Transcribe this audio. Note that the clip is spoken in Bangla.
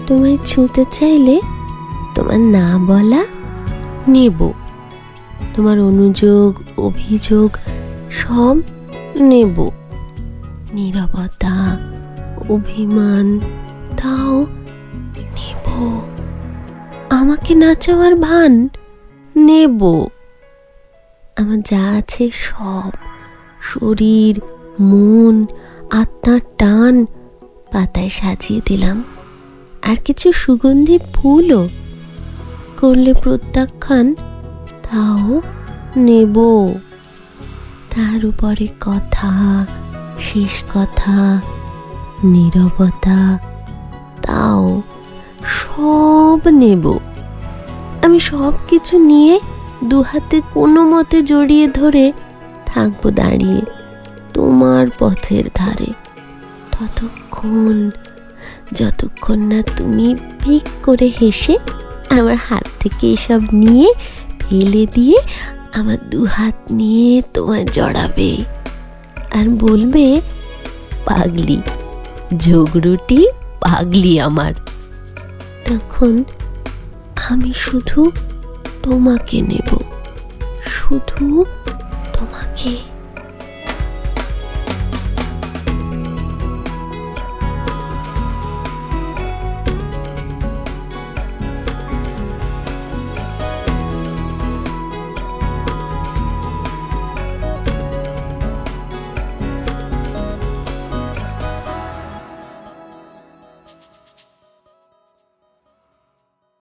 তোমায় ছুঁতে চাইলে তোমার না বলা নেব, তোমার অনুযোগ অভিযোগ সব নেব, নীরবতা অভিমান তাও নেব, আমাকে না চাওয়ার ভান নেব, আমার যা আছে সব, শরীর মন আত্মার টান পাতায় সাজিয়ে দিলাম, আর কিছু সুগন্ধি ফুলও করলে প্রত্যাখ্যান তাও নেব, তার উপরে কথা শেষ কথা নীরবতা তাও সব নেব। আমি সব কিছু নিয়ে দুহাতে কোনো মতে জড়িয়ে ধরে থাকবো দাঁড়িয়ে তোমার পথের ধারে, যতক্ষণ না তুমি পিক করে হেসে আমার হাত থেকে এসব নিয়ে ফেলে দিয়ে আমার দুহাত নিয়ে তোমায় জড়াবে আর বলবে, পাগলি ঝগড়ুটি পাগলি আমার। তখন আমি শুধু তোমাকে নেব, শুধু তোমাকে।